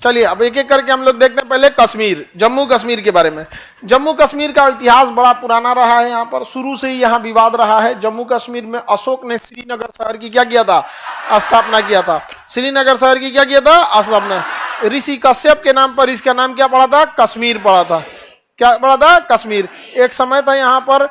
चलिए अब एक एक करके हम लोग देखते हैं। पहले कश्मीर, जम्मू कश्मीर के बारे में। जम्मू कश्मीर का इतिहास बड़ा पुराना रहा है। यहाँ पर शुरू से ही यहाँ विवाद रहा है। जम्मू कश्मीर में अशोक ने श्रीनगर शहर की क्या किया था, स्थापना किया था। श्रीनगर शहर की क्या किया था, स्थापना। ऋषि कश्यप के नाम पर इसका नाम क्या पड़ा था, कश्मीर पड़ा था। क्या पड़ा था, कश्मीर। एक समय था यहाँ पर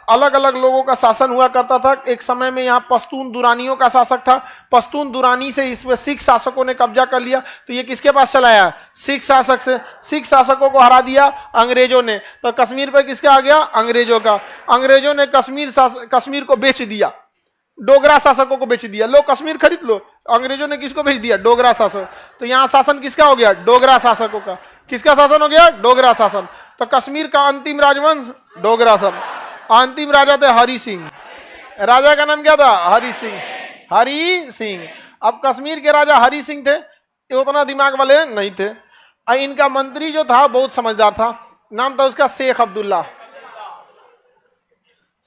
अलग अलग लोगों का शासन हुआ करता था। एक समय में यहाँ पश्तून दुरानियों का शासक था। पश्तून दुरानी से इसमें सिख शासकों ने कब्जा कर लिया। तो ये किसके पास चला आया, सिख शासक से। सिख शासकों को हरा दिया अंग्रेजों ने। तो कश्मीर पे किसका आ गया, अंग्रेजों का। अंग्रेजों ने कश्मीर को बेच दिया, डोगरा शासकों को बेच दिया। लो कश्मीर खरीद लो। अंग्रेजों ने किसको बेच दिया, डोगरा शासक। तो यहाँ शासन किसका हो गया, डोगरा शासकों का। किसका शासन हो गया, डोगरा शासन। तो कश्मीर का अंतिम राजवंश डोगरा शासन। अंतिम राजा थे हरि सिंह। राजा का नाम क्या था, हरि सिंह। हरि सिंह। अब कश्मीर के राजा हरि सिंह थे, ये उतना दिमाग वाले नहीं थे। इनका मंत्री जो था बहुत समझदार था, नाम था उसका शेख अब्दुल्ला।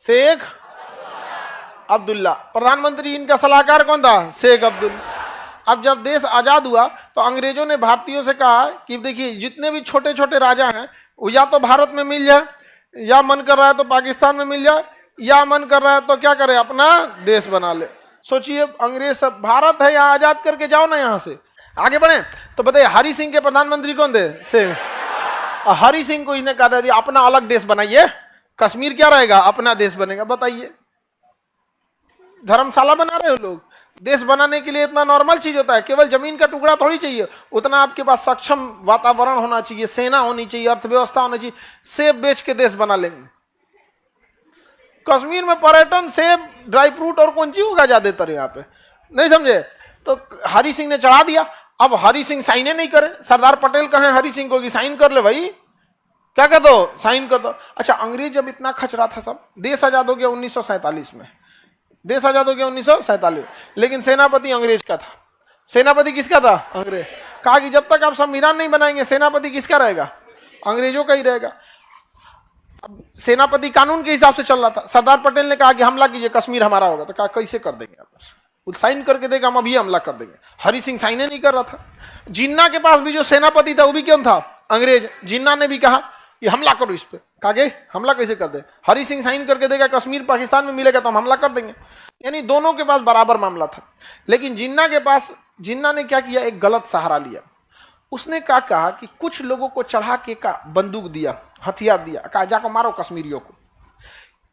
शेख अब्दुल्ला। प्रधानमंत्री इनका सलाहकार कौन था, शेख अब्दुल्ला। अब जब देश आजाद हुआ तो अंग्रेजों ने भारतीयों से कहा कि देखिए जितने भी छोटे छोटे राजा हैं वो या तो भारत में मिल जाए, या मन कर रहा है तो पाकिस्तान में मिल जाए, या मन कर रहा है तो क्या करे, अपना देश बना ले। सोचिए अंग्रेज सब, भारत है यहाँ, आजाद करके जाओ ना यहाँ से, आगे बढ़े। तो बताइए हरि सिंह के प्रधानमंत्री कौन थे, शेख। हरि सिंह को इन्हें कहा दिया अपना अलग देश बनाइए, कश्मीर क्या रहेगा, अपना देश बनेगा। बताइए धर्मशाला बना रहे हो लोग। देश बनाने के लिए इतना नॉर्मल चीज होता है, केवल जमीन का टुकड़ा थोड़ी चाहिए, उतना आपके पास सक्षम वातावरण होना चाहिए, सेना होनी चाहिए, अर्थव्यवस्था होनी चाहिए। सेब बेच के देश बना लेंगे। कश्मीर में पर्यटन, सेब, ड्राई फ्रूट और कौन चीज होगा ज्यादातर यहाँ पे, नहीं समझे। तो हरि सिंह ने चढ़ा दिया। अब हरि सिंह साइने नहीं करे, सरदार पटेल कहे हरि सिंह को कि साइन कर ले भाई, क्या कर दो, साइन कर दो। अच्छा अंग्रेज जब इतना खच रहा था, सब देश आजाद हो गया 1947 में, देश आजाद हो गया 1947, लेकिन सेनापति अंग्रेज का था। सेनापति किसका था, अंग्रेज। कहा कि जब तक आप संविधान नहीं बनाएंगे सेनापति किसका रहेगा, अंग्रेजों का ही रहेगा। अब सेनापति कानून के हिसाब से चल रहा था। सरदार पटेल ने कहा कि हमला कीजिए, कश्मीर हमारा होगा। तो कहा कैसे कर देंगे आप, वो साइन करके देगा, हम अभी हमला कर देंगे। हरि सिंह साइन नहीं कर रहा था। जिन्ना के पास भी जो सेनापति था वो भी कौन था, अंग्रेज। जिन्ना ने भी कहा कि हमला करो इस पे। कहा हमला कैसे कर दे, हरि सिंह साइन करके देगा, कश्मीर पाकिस्तान में मिलेगा तो हम हमला कर देंगे। यानी दोनों के पास बराबर मामला था। लेकिन जिन्ना ने क्या किया, एक गलत सहारा लिया। उसने कहा कि कुछ लोगों को चढ़ा के का बंदूक दिया, हथियार दिया, कहा जाको मारो कश्मीरियों को।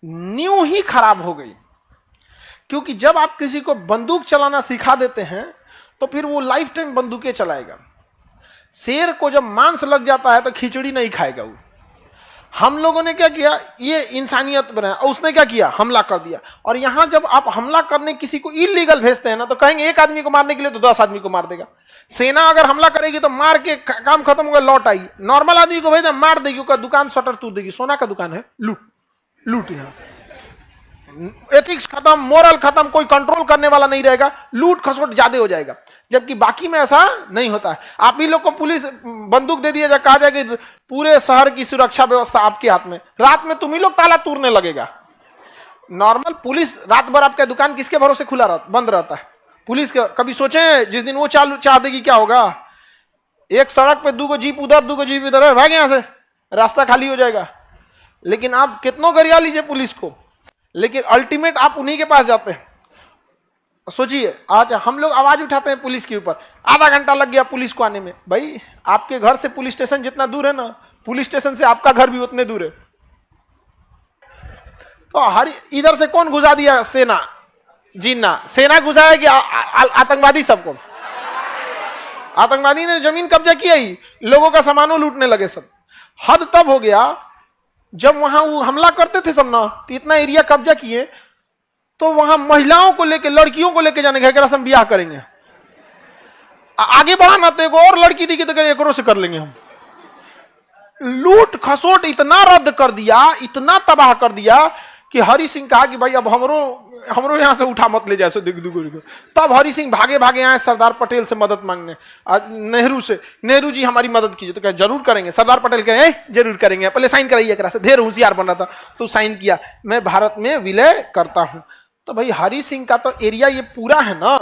न्यू ही खराब हो गई, क्योंकि जब आप किसी को बंदूक चलाना सिखा देते हैं तो फिर वो लाइफ टाइम बंदूकें चलाएगा। शेर को जब मांस लग जाता है तो खिचड़ी नहीं खाएगा वो। हम लोगों ने क्या किया, ये इंसानियत बनाया, और उसने क्या किया, हमला कर दिया। और यहां जब आप हमला करने किसी को इलीगल भेजते हैं ना, तो कहेंगे एक आदमी को मारने के लिए तो 10 आदमी को मार देगा। सेना अगर हमला करेगी तो मार के काम खत्म होगा, लौट आएगी। नॉर्मल आदमी को भेजा, मार देगी, उसका दुकान शटर तोड़ देगी। सोना का दुकान है, लूट यहाँ एथिक्स खत्म, मोरल खत्म, कोई कंट्रोल करने वाला नहीं रहेगा, लूट खसोट ज्यादा हो जाएगा। जबकि बाकी में ऐसा नहीं होता है। आप ही लोग को पुलिस बंदूक दे दिया, कहा जाए कि पूरे शहर की सुरक्षा व्यवस्था आपके हाथ में, रात में तुम ही लोग ताला तोड़ने लगेगा। नॉर्मल पुलिस रात भर आपका दुकान किसके भरोसे बंद रहता है, पुलिस का। कभी सोचे जिस दिन वो चाह देगी क्या होगा, एक सड़क पे 2 जीप उधर 2 जीप इधर, भाग यहां से, रास्ता खाली हो जाएगा। लेकिन आप कितनों गरिया लीजिए पुलिस को, लेकिन अल्टीमेट आप उन्हीं के पास जाते हैं। सोचिए आज हम लोग आवाज उठाते हैं पुलिस के ऊपर, आधा घंटा लग गया पुलिस को आने में। भाई आपके घर से पुलिस स्टेशन जितना दूर है ना, पुलिस स्टेशन से आपका घर भी उतने दूर है। तो हर इधर से कौन घुसा दिया, सेना, जिन्ना। सेना घुसा है कि आतंकवादी, सबको आतंकवादी ने जमीन कब्जा किया ही, लोगों का सामानों लूटने लगे सब। हद तब हो गया जब वहां वो हमला करते थे सब ना, तो इतना एरिया कब्जा किए, तो वहां महिलाओं को लेके, लड़कियों को लेके जाने का हम ब्याह करेंगे। आगे बढ़ाना तो एक और लड़की दिखी तो एक से कर लेंगे हम। लूट खसोट इतना रद्द कर दिया, इतना तबाह कर दिया कि हरि सिंह कहा कि भाई अब हमरो यहां से उठा मत ले जाए। तब हरि सिंह भागे भागे आए सरदार पटेल से मदद मांगने, नेहरू से। नेहरू जी हमारी मदद कीजिए, तो कहे जरूर करेंगे। सरदार पटेल कहे जरूर करेंगे, पहले साइन कराइए एकरा से। ढेर होशियार बन रहा था तो साइन किया, मैं भारत में विलय करता हूं। तो भाई हरि सिंह का तो एरिया ये पूरा है ना,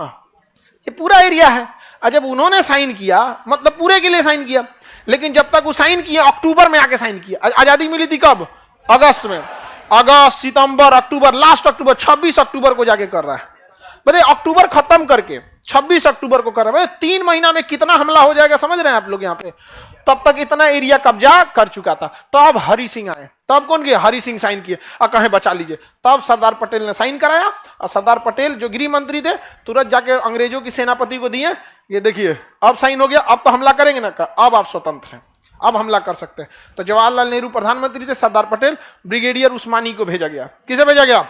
ये पूरा एरिया है। और जब उन्होंने साइन किया, मतलब पूरे के लिए साइन किया, लेकिन जब तक वो साइन किया अक्टूबर में आके साइन किया। आजादी मिली थी कब? अगस्त में। अगस्त, सितंबर, अक्टूबर, लास्ट अक्टूबर, 26 अक्टूबर को जाके कर रहा है। बताइए, अक्टूबर खत्म करके 26 अक्टूबर को कर रहा है। 3 महीना में कितना हमला हो जाएगा समझ रहे हैं आप लोग यहाँ पे? तब तक इतना एरिया कब्जा कर चुका था। तो अब हरि सिंह आए, तब कौन किया? हरि सिंह साइन किए और कहे बचा लीजिए। तब सरदार पटेल ने साइन कराया और सरदार पटेल जो गृह मंत्री थे तुरंत जाके अंग्रेजों की सेनापति को दिए, ये देखिए अब साइन हो गया, अब तो हमला करेंगे ना, अब आप स्वतंत्र हैं, अब हमला कर सकते हैं। तो जवाहरलाल नेहरू प्रधानमंत्री थे, सरदार पटेल, ब्रिगेडियर उस्मानी को भेजा गया। किसे भेजा गया?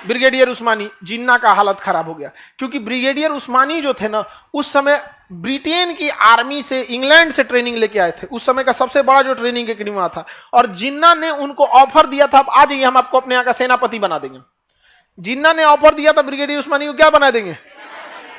ब्रिगेडियर उस्मानी। जिन्ना का हालत खराब हो गया, क्योंकि ब्रिगेडियर उस्मानी जो थे ना, उस समय ब्रिटेन की आर्मी से, इंग्लैंड से ट्रेनिंग लेके आए थे। उस समय का सबसे बड़ा जो ट्रेनिंग एकेडमी वहां था, और जिन्ना ने उनको ऑफर दिया था, आ जाइए हम आपको अपने यहाँ का सेनापति बना देंगे। जिन्ना ने ऑफर दिया था ब्रिगेडियर उस्मानी को, क्या बना देंगे?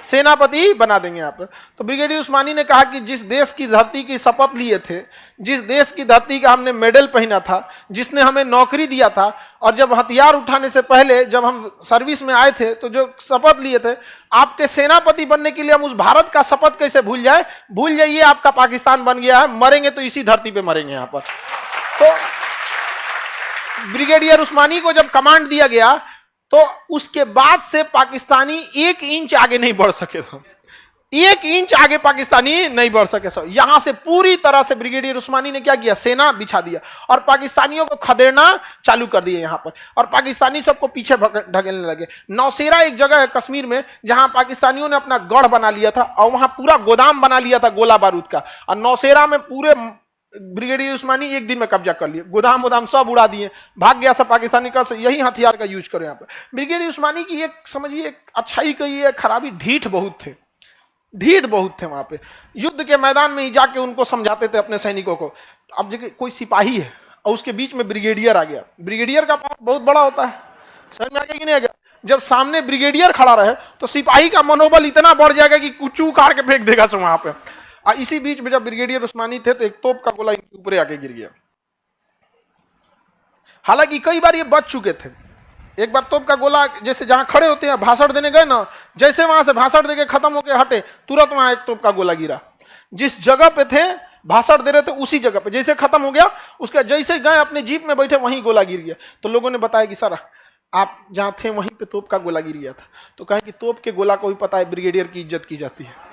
सेनापति बना देंगे आप। तो ब्रिगेडियर उस्मानी ने कहा कि जिस देश की धरती की शपथ लिए थे, जिस देश की धरती का हमने मेडल पहना था, जिसने हमें नौकरी दिया था, और जब हथियार उठाने से पहले जब हम सर्विस में आए थे तो जो शपथ लिए थे, आपके सेनापति बनने के लिए हम उस भारत का शपथ कैसे भूल जाए? भूल जाइए, आपका पाकिस्तान बन गया है, मरेंगे तो इसी धरती पे मरेंगे यहाँ पर। तो ब्रिगेडियर उस्मानी को जब कमांड दिया गया तो उसके बाद से पाकिस्तानी 1 इंच आगे नहीं बढ़ सके थे, 1 इंच आगे पाकिस्तानी नहीं बढ़ सके। यहां से पूरी तरह से ब्रिगेडियर उस्मानी ने क्या किया? सेना बिछा दिया और पाकिस्तानियों को खदेड़ना चालू कर दिए यहां पर, और पाकिस्तानी सबको पीछे ढकेलने लगे। नौशेरा एक जगह है कश्मीर में जहां पाकिस्तानियों ने अपना गढ़ बना लिया था, और वहां पूरा गोदाम बना लिया था गोला बारूद का, और नौशेरा में पूरे ब्रिगेडियर उस्मानी 1 दिन में कब्जा कर लिए, गोदाम वोदाम सब उड़ा दिए, भाग गया सब पाकिस्तानी का। यही हथियार का यूज करो यहाँ पे। ब्रिगेडियर उस्मानी की एक समझिए अच्छाई कहिए खराबी, ढीठ बहुत थे, ढीठ बहुत थे वहां पे। युद्ध के मैदान में ही जाके उनको समझाते थे अपने सैनिकों को। अब जगह कोई सिपाही है और उसके बीच में ब्रिगेडियर आ गया, ब्रिगेडियर का पावर बहुत बड़ा होता है, समझ में आ गया कि नहीं आ गया? जब सामने ब्रिगेडियर खड़ा रहे तो सिपाही का मनोबल इतना बढ़ जाएगा कि कुछ उखाड़ के फेंक देगा सब वहां पे। इसी बीच में जब ब्रिगेडियर उस्मानी थे तो एक तोप का गोला इनके ऊपर आके गिर गया। हालांकि कई बार ये बच चुके थे। एक बार तोप का गोला, जैसे जहां खड़े होते हैं भाषण देने गए ना, जैसे वहां से भाषण देके खत्म होके हटे, तुरंत वहां एक तोप का गोला गिरा। जिस जगह पे थे भाषण दे रहे थे उसी जगह पे, जैसे खत्म हो गया उसका, जैसे गए अपने जीप में बैठे वहीं गोला गिर गया। तो लोगों ने बताया कि सर आप जहां थे वहीं पे तोप का गोला गिर गया था। तो कहे कि तोप के गोला को भी पता है ब्रिगेडियर की इज्जत की जाती है।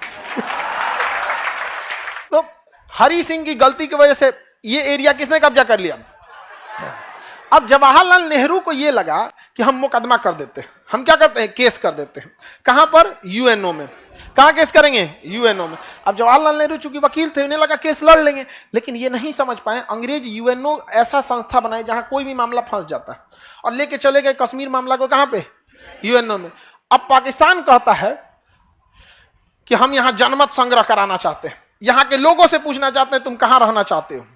तो हरि सिंह की गलती की वजह से ये एरिया किसने कब्जा कर लिया? अब जवाहरलाल नेहरू को ये लगा कि हम मुकदमा कर देते हैं, हम क्या करते हैं? केस कर देते हैं। कहां पर? यूएनओ में। कहां केस करेंगे? यूएनओ में। अब जवाहरलाल नेहरू चूंकि वकील थे, उन्हें लगा केस लड़ लेंगे, लेकिन ये नहीं समझ पाए अंग्रेज यूएनओ ऐसा संस्था बनाए जहां कोई भी मामला फंस जाता है, और लेके चले गए कश्मीर मामला को कहां पे? यूएनओ में। अब पाकिस्तान कहता है कि हम यहां जनमत संग्रह कराना चाहते हैं, यहां के लोगों से पूछना चाहते हैं तुम कहां रहना चाहते हो,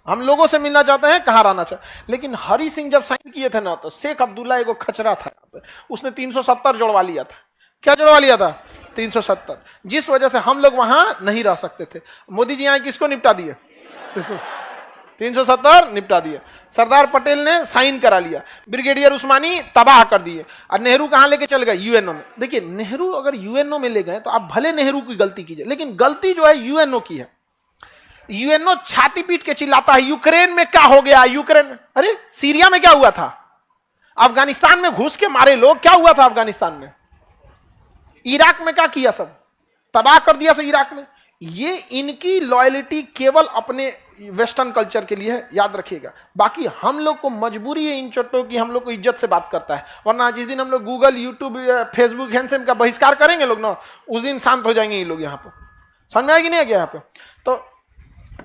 हम लोगों से मिलना चाहते हैं कहां रहना चाहते। लेकिन हरि सिंह जब साइन किए थे ना, तो शेख अब्दुल्ला एगो खचरा था यहाँ पे, उसने 370 जोड़वा लिया था। क्या जोड़वा लिया था? 370, जिस वजह से हम लोग वहां नहीं रह सकते थे। मोदी जी यहाँ किसको निपटा दिए? 370 निपटा दिए। सरदार पटेल ने साइन करा लिया, ब्रिगेडियर उस्मानी तबाह कर दिए, और नेहरू कहां लेके चल गए? यूएनओ में। देखिए, नेहरू अगर यूएनओ में ले गए तो आप भले नेहरू की गलती कीजिए, लेकिन गलती जो है यूएनओ की है। यूएनओ छाती पीट के चिल्लाता है यूक्रेन में क्या हो गया, यूक्रेन, अरे सीरिया में क्या हुआ था, अफगानिस्तान में घुस के मारे लोग, क्या हुआ था अफगानिस्तान में, इराक में क्या किया, सब तबाह कर दिया सब इराक में। ये इनकी लॉयल्टी केवल अपने वेस्टर्न कल्चर के लिए है, याद रखिएगा। बाकी हम लोग को मजबूरी है इन चोटों की, हम लोग को इज्जत से बात करता है, वरना जिस दिन हम लोग गूगल, यूट्यूब, फेसबुक, हैंडसेम का बहिष्कार करेंगे लोग ना, उस दिन शांत हो जाएंगे ये लोग। यहाँ पर समझ में आएगी नहीं आ गया? यहाँ पे तो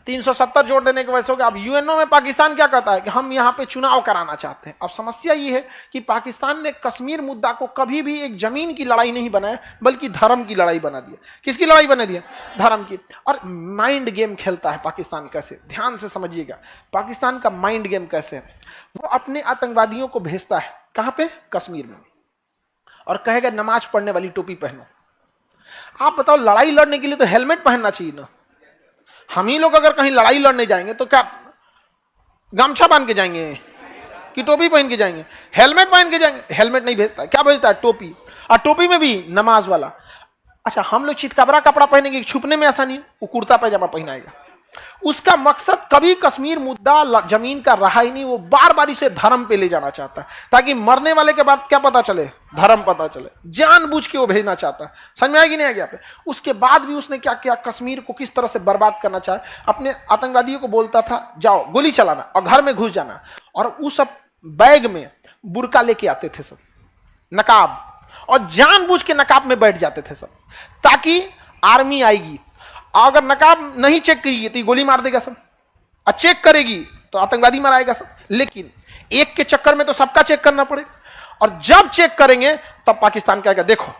370 जोड़ देने की वजह से हो गया। अब यूएनओ में पाकिस्तान क्या कहता है कि हम यहाँ पे चुनाव कराना चाहते हैं। अब समस्या ये है कि पाकिस्तान ने कश्मीर मुद्दा को कभी भी एक जमीन की लड़ाई नहीं बनाया, बल्कि धर्म की लड़ाई बना दिया। किसकी लड़ाई बना दिया? धर्म की। और माइंड गेम खेलता है पाकिस्तान कैसे, ध्यान से समझिएगा। पाकिस्तान का माइंड गेम कैसे है, वो अपने आतंकवादियों को भेजता है कहाँ पे? कश्मीर में, और कहेगा नमाज पढ़ने वाली टोपी पहनो। आप बताओ, लड़ाई लड़ने के लिए तो हेलमेट पहनना चाहिए ना। हम ही लोग अगर कहीं लड़ाई लड़ने जाएंगे तो क्या गमछा बांध के जाएंगे कि टोपी पहन के जाएंगे? हेलमेट पहन के जाएंगे। हेलमेट नहीं भेजता, क्या भेजता है? टोपी, और टोपी में भी नमाज वाला। अच्छा, हम लोग चितकबरा कपड़ा पहनेंगे, छुपने में आसानी है, वो कुर्ता पैजामा पहनाएगा। उसका मकसद कभी कश्मीर मुद्दा जमीन का रहा ही नहीं, वो बार बार इसे धर्म पे ले जाना चाहता है, ताकि मरने वाले के बाद क्या पता चले, धर्म पता चले। जानबूझ के वो भेजना चाहता है। समझ में आएगी नहीं आगे पे? उसके बाद भी उसने क्या किया, कश्मीर को किस तरह से बर्बाद करना चाहे। अपने आतंकवादियों को बोलता था जाओ गोली चलाना और घर में घुस जाना, और उस सब बैग में बुर्का लेके आते थे सब, नकाब, और जानबूझ के नकाब में बैठ जाते थे सब, ताकि आर्मी आएगी, अगर नकाब नहीं चेक करेगी तो गोली मार देगा सब, और चेक करेगी तो आतंकवादी मराएगा सब। लेकिन एक के चक्कर में तो सबका चेक करना पड़ेगा, और जब चेक करेंगे तब पाकिस्तान कहेगा देखो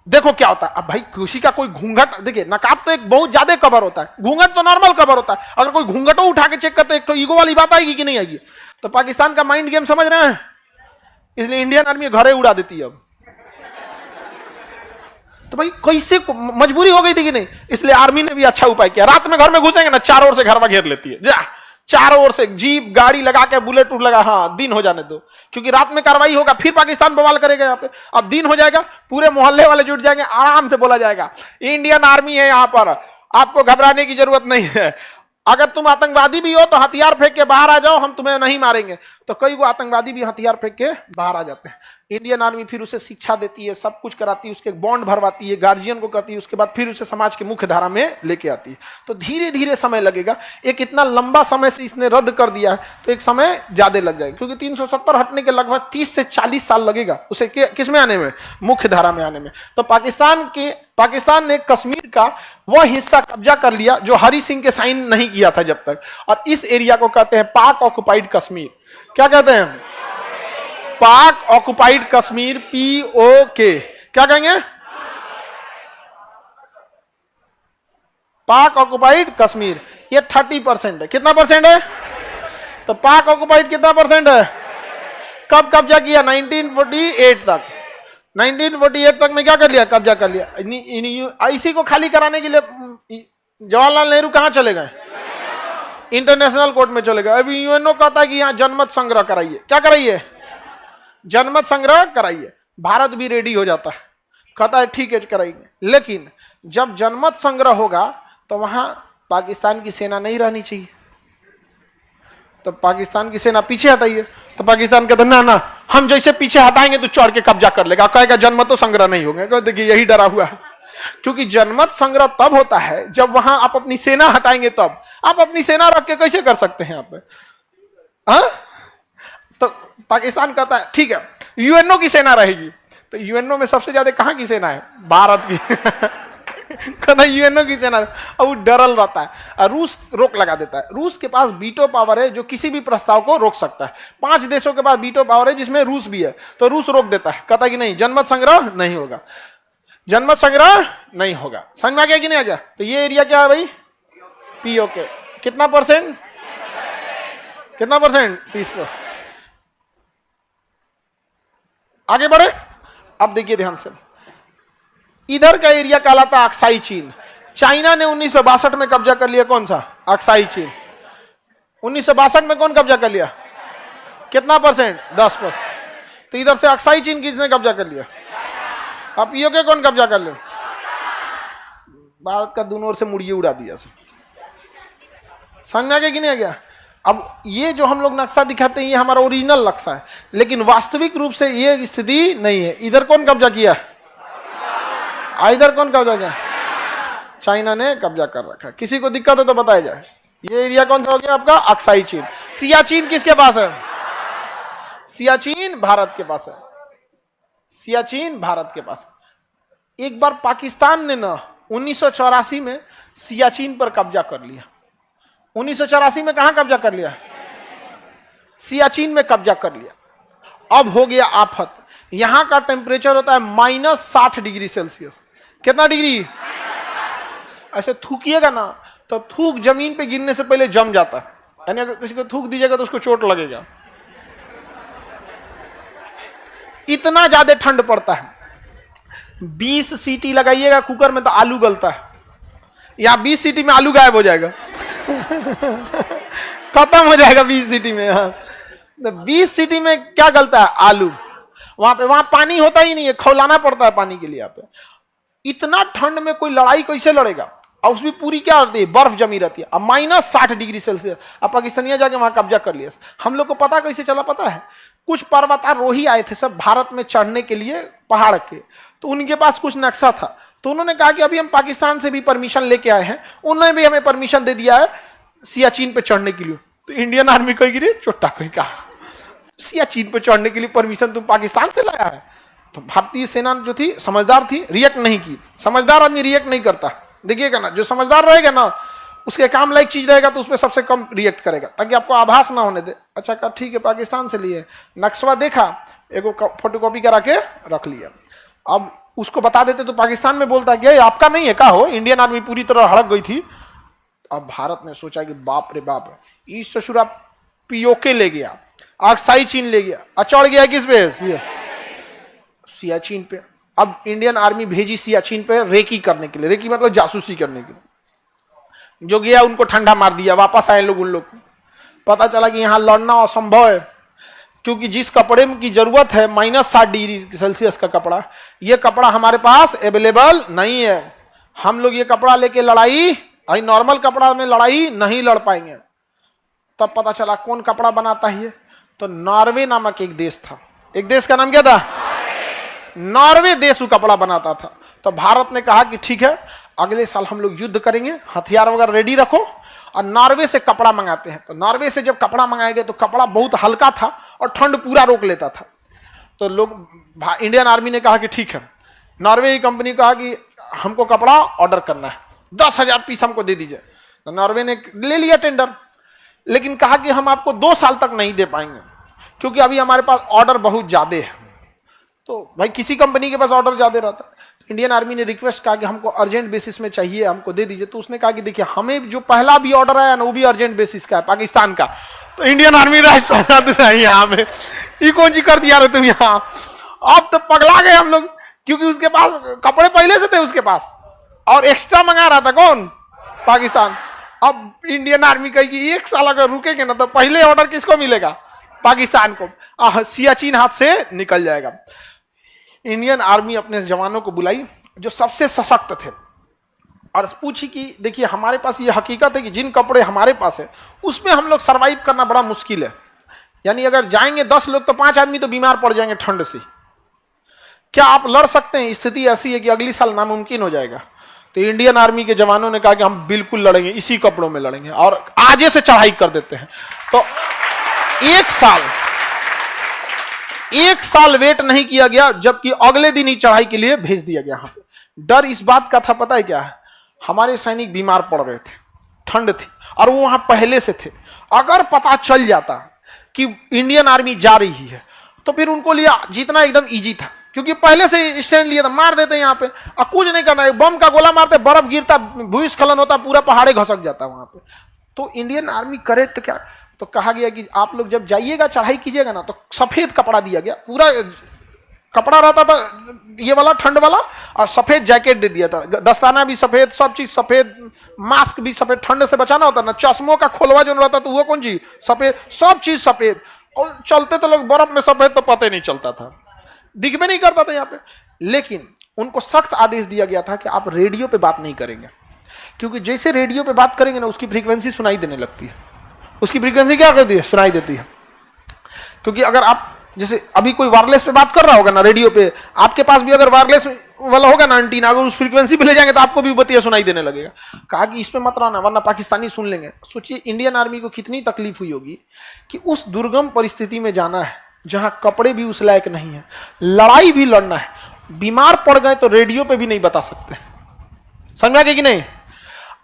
देखो क्या होता है। अब भाई किसी का कोई घूंघट, देखिए नकाब तो एक बहुत ज्यादा कवर होता है, घूंघट तो नॉर्मल कवर होता है, अगर कोई घूंघटो उठा के चेक करते एक तो ईगो वाली बात आएगी कि नहीं आएगी। तो पाकिस्तान का माइंड गेम समझ रहे हैं, इसलिए इंडियन आर्मी घरे उड़ा देती है अब। तो भाई कैसे मजबूरी हो गई थी कि नहीं, इसलिए आर्मी ने भी अच्छा उपाय किया, रात में घर में घुसेंगे ना, चारों ओर से घर में घेर लेती है, जा चारों ओर से जीप गाड़ी लगा के, बुलेट उठ लगा, हाँ दिन हो जाने दो, क्योंकि रात में कार्रवाई होगा, फिर पाकिस्तान बवाल करेगा यहाँ पे। अब दिन हो जाएगा, पूरे मोहल्ले वाले जुट जाएंगे, आराम से बोला जाएगा इंडियन आर्मी है यहाँ पर, आपको घबराने की जरूरत नहीं है, अगर तुम आतंकवादी भी हो तो हथियार फेंक के बाहर आ जाओ, हम तुम्हें नहीं मारेंगे। तो कई वो आतंकवादी भी हथियार फेंक के बाहर आ जाते हैं। इंडियन आर्मी फिर उसे शिक्षा देती है, सब कुछ कराती है, उसके बॉन्ड भरवाती है, गार्जियन को करती है, उसके बाद फिर उसे समाज की मुख्य धारा में लेके आती है। तो धीरे धीरे समय लगेगा, एक इतना लंबा समय से इसने रद्द कर दिया है तो एक समय ज्यादा लग जाएगा, क्योंकि 370 हटने के लगभग 30 से 40 साल लगेगा उसे किस में आने में, मुख्य धारा में आने में। तो पाकिस्तान ने कश्मीर का वह हिस्सा कब्जा कर लिया जो हरि सिंह के साइन नहीं किया था जब तक, और इस एरिया को कहते हैं पाक ऑक्युपाइड कश्मीर। क्या कहते हैं? पाक ऑक्युपाइड कश्मीर, POK। क्या कहेंगे? पाक ऑक्युपाइड कश्मीर। ये 30% है। कितना परसेंट है? तो पाक ऑक्युपाइड कितना परसेंट है? कब कब्जा किया? 1948 तक। 1948 तक में क्या कर लिया? कब्जा कर लिया। इसी को खाली कराने के लिए जवाहरलाल नेहरू कहां चले गए? इंटरनेशनल कोर्ट में चले गए। अभी यूएनओ कहता है कि यहां जनमत संग्रह कराइए। क्या कराइए? जनमत संग्रह कराइए। भारत भी रेडी हो जाता है, कहता है ठीक है कराइए। लेकिन जब जनमत संग्रह होगा तो वहां पाकिस्तान की सेना नहीं रहनी चाहिए, तो पाकिस्तान की सेना पीछे हटाइए। तो पाकिस्तान कहता ना ना, हम जैसे पीछे हटाएंगे तो चढ़ के कब्जा कर लेगा, कहेगा जनमत तो संग्रह नहीं होगा। देखिए यही डरा हुआ है, क्योंकि जनमत संग्रह तब होता है जब वहां आप अपनी सेना हटाएंगे, तब आप अपनी सेना रख के कैसे कर सकते हैं आप? हाँ, तो पाकिस्तान कहता है ठीक है यूएनओ की सेना रहेगी। तो यूएनओ में सबसे ज्यादा कहां की सेना है? भारत की। कहता यूएनओ की सेना, और वो डरल रहता है, और रूस रोक लगा देता है। रूस के पास वीटो पावर है जो किसी भी प्रस्ताव को रोक सकता है। 5 देशों के पास वीटो पावर है जिसमें रूस भी है, तो रूस रोक देता है, कहता है कि नहीं जनमत संग्रह नहीं होगा, जनमत संग्रह नहीं होगा। समझ में आ गया कि नहीं आ गया? तो ये एरिया क्या है भाई? POK। कितना परसेंट? कितना परसेंट? 30%। आगे बढ़े। अब देखिए ध्यान से, इधर का एरिया कहलाता अक्साई चीन। चाइना ने 1962 में कब्जा कर लिया। कौन सा? अक्साई चीन। 1962 में कौन कब्जा कर लिया? कितना परसेंट? 10%। तो इधर से अक्साई चीन किसने कब्जा कर लिया? अब POK कौन कब्जा कर लिया? भारत का दोनों ओर से मुड़िए उड़ा दिया। समझ में आ गया कि नहीं आ गया? अब ये जो हम लोग नक्शा दिखाते हैं ये हमारा ओरिजिनल नक्शा है, लेकिन वास्तविक रूप से ये स्थिति नहीं है। इधर कौन कब्जा किया? इधर कौन कब्जा किया? चाइना ने कब्जा कर रखा है। किसी को दिक्कत है तो बताया जाए। ये एरिया कौन सा हो गया आपका? अक्साई चीन। सियाचिन किसके पास है? सियाचिन भारत के पास है। सियाचिन भारत के पास। एक बार पाकिस्तान ने ना 1984 में सियाचिन पर कब्जा कर लिया। 1984 में कहां कब्जा कर लिया? सियाचिन में कब्जा कर लिया। अब हो गया आफत। यहां का टेम्परेचर होता है -60 डिग्री सेल्सियस। कितना डिग्री? ऐसे थूकिएगा ना तो थूक जमीन पे गिरने से पहले जम जाता है, यानी अगर किसी को थूक दीजिएगा तो उसको चोट लगेगा, इतना ज्यादा ठंड पड़ता है। 20 सीटी लगाइएगा कुकर में तो आलू गलता है, या 20 सीटी में आलू गायब हो जाएगा। खत्म हो जाएगा 20 सीटी में। हाँ, 20 सीटी में क्या गलता है? आलू। वहां पानी होता ही नहीं है, खौलाना पड़ता है पानी के लिए। यहाँ पे इतना ठंड में कोई लड़ाई कैसे लड़ेगा? और उसमें पूरी क्या होती है, बर्फ जमी रहती है। अब -60 डिग्री सेल्सियस, अब पाकिस्तानिया जाके वहां कब्जा कर लिया। हम लोग को पता कैसे चला पता है? कुछ पर्वतारोही आए थे सब भारत में चढ़ने के लिए पहाड़ के, तो उनके पास कुछ नक्शा था, तो उन्होंने कहा कि अभी हम पाकिस्तान से भी परमिशन लेके आए हैं, उन्होंने भी हमें परमिशन दे दिया है सियाचिन पे चढ़ने के लिए। तो इंडियन आर्मी कहेगी रे चोट्टा कहीं कहा, सियाचिन पे चढ़ने के लिए परमिशन तुम पाकिस्तान से लाया है? तो भारतीय सेना जो थी समझदार थी, रिएक्ट नहीं की। समझदार आदमी रिएक्ट नहीं करता, देखिएगा ना, जो समझदार रहेगा ना उसके काम लायक चीज रहेगा तो उसमें सबसे कम रिएक्ट करेगा, ताकि आपको आभास ना होने दे। अच्छा कहा ठीक है पाकिस्तान से लिए, नक्शा देखा, एगो फोटोकॉपी करा के रख लिया। अब उसको बता देते तो पाकिस्तान में बोलता कि आपका नहीं है का हो, इंडियन आर्मी पूरी तरह हड़क गई थी। अब भारत ने सोचा कि बाप रे बाप, इस ससुरा पीओके ले गया, आक्साई चीन ले गया, चढ़ गया किस पे, सियाचिन पे। अब इंडियन आर्मी भेजी सियाचिन पे रेकी करने के लिए, रेकी मतलब जासूसी करने के लिए। जो गया उनको ठंडा मार दिया, वापस आए लोग, उन लोग को पता चला कि यहां लड़ना असंभव है, क्योंकि जिस कपड़े की जरूरत है -60 डिग्री सेल्सियस का कपड़ा, ये कपड़ा हमारे पास अवेलेबल नहीं है। हम लोग ये कपड़ा लेके लड़ाई, नॉर्मल कपड़ा में लड़ाई नहीं लड़ पाएंगे। तब पता चला कौन कपड़ा बनाता है, तो नॉर्वे नामक एक देश था। एक देश का नाम क्या था? नॉर्वे देश वो कपड़ा बनाता था। तो भारत ने कहा कि ठीक है अगले साल हम लोग युद्ध करेंगे, हथियार वगैरह रेडी रखो, और नॉर्वे से कपड़ा मंगाते हैं। तो नॉर्वे से जब कपड़ा मंगाए गए तो कपड़ा बहुत हल्का था और ठंड पूरा रोक लेता था। तो लोग, इंडियन आर्मी ने कहा कि ठीक है, नॉर्वे की कंपनी कहा कि हमको कपड़ा ऑर्डर करना है, 10,000 पीस हमको दे दीजिए। तो नॉर्वे ने ले लिया टेंडर, लेकिन कहा कि हम आपको 2 साल तक नहीं दे पाएंगे, क्योंकि अभी हमारे पास ऑर्डर बहुत ज्यादा है। तो भाई किसी कंपनी के पास ऑर्डर ज्यादा रहता है। तो इंडियन आर्मी ने रिक्वेस्ट कहा कि हमको अर्जेंट बेसिस में चाहिए, हमको दे दीजिए। तो उसने कहा कि देखिए हमें जो पहला भी ऑर्डर आया ना वो भी अर्जेंट बेसिस का है, पाकिस्तान का। तो इंडियन आर्मी यहाँ में ये कौन सी कर दिया रहे तुम यहाँ, अब तो पगला गए हम लोग, क्योंकि उसके पास कपड़े पहले से थे उसके पास, और एक्स्ट्रा मंगा रहा था कौन, पाकिस्तान। अब इंडियन आर्मी कहेगी 1 साल अगर रुकेंगे ना तो पहले ऑर्डर किसको मिलेगा, पाकिस्तान को, सियाचिन हाथ से निकल जाएगा। इंडियन आर्मी अपने जवानों को बुलाई जो सबसे सशक्त थे, और पूछी कि देखिए हमारे पास ये हकीकत है कि जिन कपड़े हमारे पास है उसमें हम लोग सरवाइव करना बड़ा मुश्किल है, यानी अगर जाएंगे 10 लोग तो 5 आदमी तो बीमार पड़ जाएंगे ठंड से, क्या आप लड़ सकते हैं? स्थिति ऐसी है कि अगली साल नामुमकिन हो जाएगा। तो इंडियन आर्मी के जवानों ने कहा कि हम बिल्कुल लड़ेंगे, इसी कपड़ों में लड़ेंगे, और आजे से चढ़ाई कर देते हैं। तो 1 साल वेट नहीं किया गया, जबकि अगले दिन ही चढ़ाई के लिए भेज दिया गया। डर इस बात का था, पता है क्या है, हमारे सैनिक बीमार पड़ रहे थे, ठंड थी, और वो वहां पहले से थे। अगर पता चल जाता कि इंडियन आर्मी जा रही है तो फिर उनको लिए जीतना एकदम इजी था, क्योंकि पहले से स्टैंड लिया था, मार देते यहाँ पे, और कुछ नहीं करना है, बम का गोला मारते, बर्फ गिरता, भूस्खलन होता, पूरा पहाड़े घसक जाता वहां पे। तो इंडियन आर्मी करे तो क्या, तो कहा गया कि आप लोग जब जाइएगा चढ़ाई कीजिएगा ना, तो सफेद कपड़ा दिया गया, पूरा कपड़ा रहता था ये वाला ठंड वाला, और सफेद जैकेट दे दिया था, दस्ताना भी सफेद, सब चीज सफेद, मास्क भी सफेद, ठंड से बचाना होता ना, चश्मों का खोलवा जो रहता तो वो कौन चीज सफेद, सब चीज सफेद। और चलते तो लोग बर्फ में सफेद तो पता ही नहीं चलता था, दिख भी नहीं करता था यहाँ पे। लेकिन उनको सख्त आदेश दिया गया था कि आप रेडियो पे बात नहीं करेंगे, क्योंकि जैसे रेडियो पे बात करेंगे ना उसकी फ्रीक्वेंसी सुनाई देने लगती है, उसकी फ्रीक्वेंसी क्या करती है, सुनाई देती है। क्योंकि अगर आप जैसे अभी कोई वायरलेस पे बात कर रहा होगा ना रेडियो पे, आपके पास भी अगर वायरलेस वाला होगा ना एंटीना, अगर उस फ्रीक्वेंसी पे ले जाएंगे तो आपको भी बतिया सुनाई देने लगेगा। कहा कि इसमें मत रहना वरना पाकिस्तानी सुन लेंगे। सोचिए इंडियन आर्मी को कितनी तकलीफ हुई होगी कि उस दुर्गम परिस्थिति में जाना है जहां कपड़े भी उस लायक नहीं है, लड़ाई भी लड़ना है, बीमार पड़ गए तो रेडियो पे भी नहीं बता सकते, समझा कि नहीं।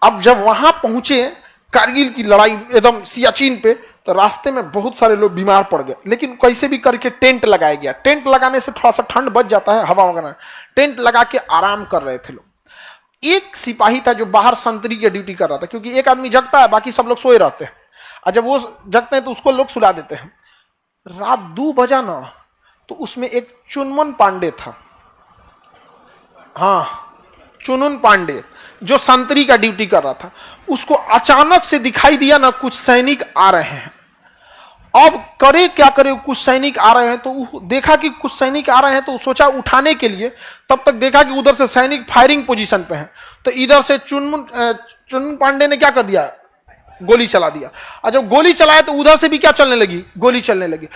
अब जब वहां पहुंचे कारगिल की लड़ाई एकदम सियाचिन पे, तो रास्ते में बहुत सारे लोग बीमार पड़ गए, लेकिन कैसे भी करके टेंट लगाया गया। टेंट लगाने से थोड़ा सा ठंड बच जाता है, हवा वगैरह, टेंट लगा के आराम कर रहे थे लोग। एक सिपाही था जो बाहर संतरी की ड्यूटी कर रहा था, क्योंकि एक आदमी जगता है बाकी सब लोग सोए रहते हैं, और जब वो जगते हैं तो उसको लोग सुला देते हैं। रात 2 बजा ना, तो उसमें एक चुनमुन पांडे था, हाँ चुनुन पांडे, जो संतरी का ड्यूटी कर रहा था, उसको अचानक से दिखाई दिया ना कुछ सैनिक आ रहे हैं, अब करे क्या करे, कुछ सैनिक आ रहे हैं तो देखा कि कुछ सैनिक आ रहे हैं तो सोचा उठाने के लिए, तब तक देखा कि उधर से सैनिक फायरिंग पोजीशन पे हैं, तो इधर से चुनमुन पांडे ने क्या कर दिया, गोली चला दिया। और जब गोली चलाया तो उधर से भी क्या चलने लगी, गोली चलने लगी।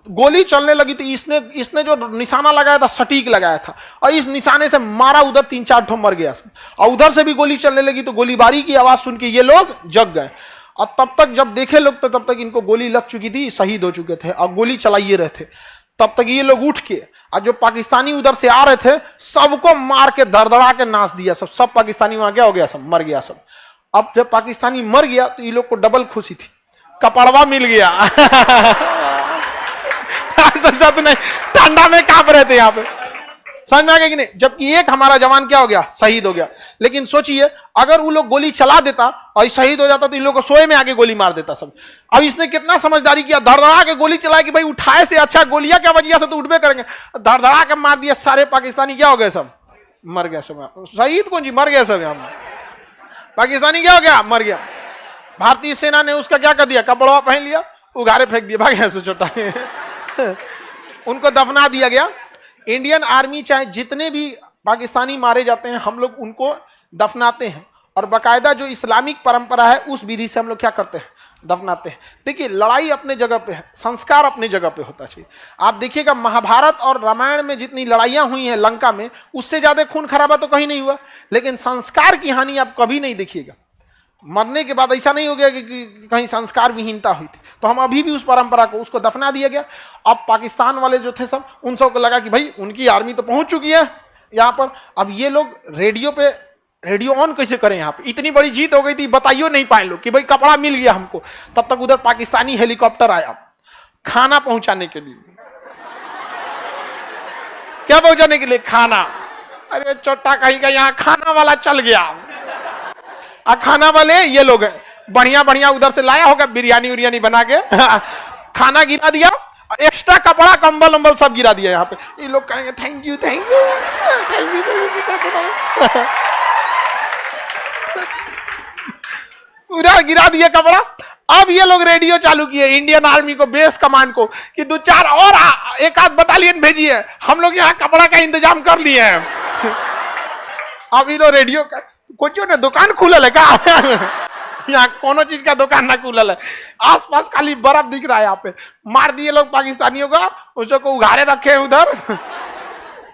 गोली चलने लगी तो इसने जो निशाना लगाया था सटीक लगाया था, और इस निशाने से मारा, उधर 3-4 ठो मर गया, और उधर से भी गोली चलने लगी तो गोलीबारी की आवाज सुन के ये लोग जग गए। और तब तक जब देखे लोग तो तब तक इनको गोली लग चुकी थी, शहीद हो चुके थे, और गोली चलाइए रहे थे। तब तक ये लोग उठ के, और जो पाकिस्तानी उधर से आ रहे थे सबको मार के धड़धड़ा के नाच दिया, सब पाकिस्तानी वहां क्या हो गया, सब मर गया सब। अब जब पाकिस्तानी मर गया तो ये लोग को डबल खुशी थी, कपड़वा मिल गया। समझा नहीं, ठंडा में कांप रहे थे यहाँ पे, समझ में आ गया कि नहीं। जबकि एक हमारा जवान क्या हो गया, शहीद हो गया। लेकिन सोचिए अगर वो लोग गोली चला देता और शहीद हो जाता तो इन लोग को सोए में आके गोली मार देता सब। अब इसने कितना समझदारी किया, धड़धड़ा के गोली चलाया कि भाई उठाए से अच्छा गोलियां क्या वजह से तो उठबे करेंगे, धड़धड़ा के मार दिया, सारे पाकिस्तानी क्या हो गए, सब मर गए सब। शहीद कौन जी, मर गए सब। यहाँ पाकिस्तानी क्या हो गया, मर गया। भारतीय सेना ने उसका क्या कर दिया, कपड़ा पहन लिया, उगारे फेंक दिया, भाग गया छोटा। उनको दफना दिया गया। इंडियन आर्मी चाहे जितने भी पाकिस्तानी मारे जाते हैं हम लोग उनको दफनाते हैं, और बाकायदा जो इस्लामिक परंपरा है उस विधि से हम लोग क्या करते हैं, दफनाते हैं। देखिए लड़ाई अपने जगह पे है, संस्कार अपने जगह पे होता चाहिए। आप देखिएगा महाभारत और रामायण में जितनी लड़ाइयां हुई हैं लंका में, उससे ज्यादा खून खराबा तो कहीं नहीं हुआ, लेकिन संस्कार की हानि आप कभी नहीं देखिएगा। मरने के बाद ऐसा नहीं हो गया कि कहीं संस्कार विहीनता हुई थी, तो हम अभी भी उस परंपरा को, उसको दफना दिया गया। अब पाकिस्तान वाले जो थे सब, उन सबको लगा कि भाई उनकी आर्मी तो पहुंच चुकी है यहाँ पर, अब ये लोग रेडियो ऑन कैसे करें, यहाँ पे इतनी बड़ी जीत हो गई थी, बताइयो नहीं पाए लोग कि भाई कपड़ा मिल गया हमको। तब तक उधर पाकिस्तानी हेलीकॉप्टर आया खाना पहुंचाने के लिए। क्या पहुंचाने के लिए, खाना। अरे छोटा कहीं का यहाँ खाना वाला चल गया, खाना वाले ये लोग हैं, बढ़िया बढ़िया उधर से लाया होगा बिरयानी उरियानी बना के, खाना गिरा दिया, एक्स्ट्रा कपड़ा कंबल उम्बल सब गिरा दिया यहाँ पे। ये लोग कहेंगे thank you thank you thank you, पूरा गिरा दिया कपड़ा। अब ये लोग रेडियो चालू किए इंडियन आर्मी को, बेस कमांड को, कि 2-4 और एक आध बटालियन भेजिए, हम लोग यहाँ कपड़ा का इंतजाम कर लिए हैं। अब ये लोग रेडियो का कुछ ने दुकान खुलल है का, यहाँ कोनो चीज का दुकान ना खुलल है, आसपास खाली बर्फ दिख रहा है। यहाँ पे मार दिए लोग पाकिस्तानियों का, उसको उघारे रखे हैं उधर।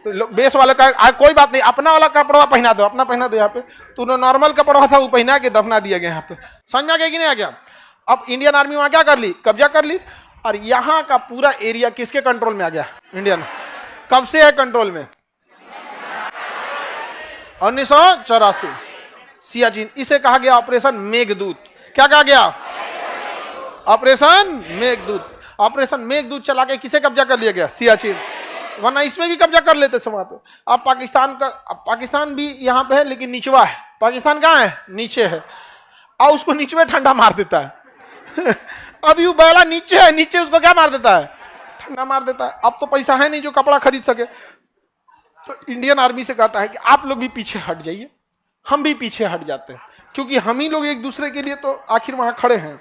तो बेस वाले का कोई बात नहीं, अपना वाला कपड़ा पहना दो, अपना पहना दो। यहाँ पे तूने नॉर्मल कपड़ा था वो पहना के दफना दिया गया यहाँ पे। समझ में आ गया कि नहीं आ गया। अब इंडियन आर्मी वहां क्या कर ली, कब्जा कर ली, और यहाँ का पूरा एरिया किसके कंट्रोल में आ गया, इंडियन। कब से है कंट्रोल में, 1984 सियाचिन। इसे कहा गया ऑपरेशन मेघदूत। क्या कहा गया, ऑपरेशन मेघदूत। ऑपरेशन मेघदूत चला के किसे कब्जा कर लिया गया, सियाचिन। वरना इसमें भी कब्जा कर लेते वहां पे। अब पाकिस्तान भी यहाँ पे है लेकिन निचवा है। पाकिस्तान कहाँ है, नीचे है, और उसको नीचे ठंडा मार देता है। अब यू बैला नीचे है, नीचे उसको क्या मार देता है, ठंडा मार देता है। अब तो पैसा है नहीं जो कपड़ा खरीद सके, तो इंडियन आर्मी से कहता है कि आप लोग भी पीछे हट जाइए। हम भी पीछे हट जाते हैं, क्योंकि हम ही लोग एक दूसरे के लिए तो आखिर वहां खड़े हैं।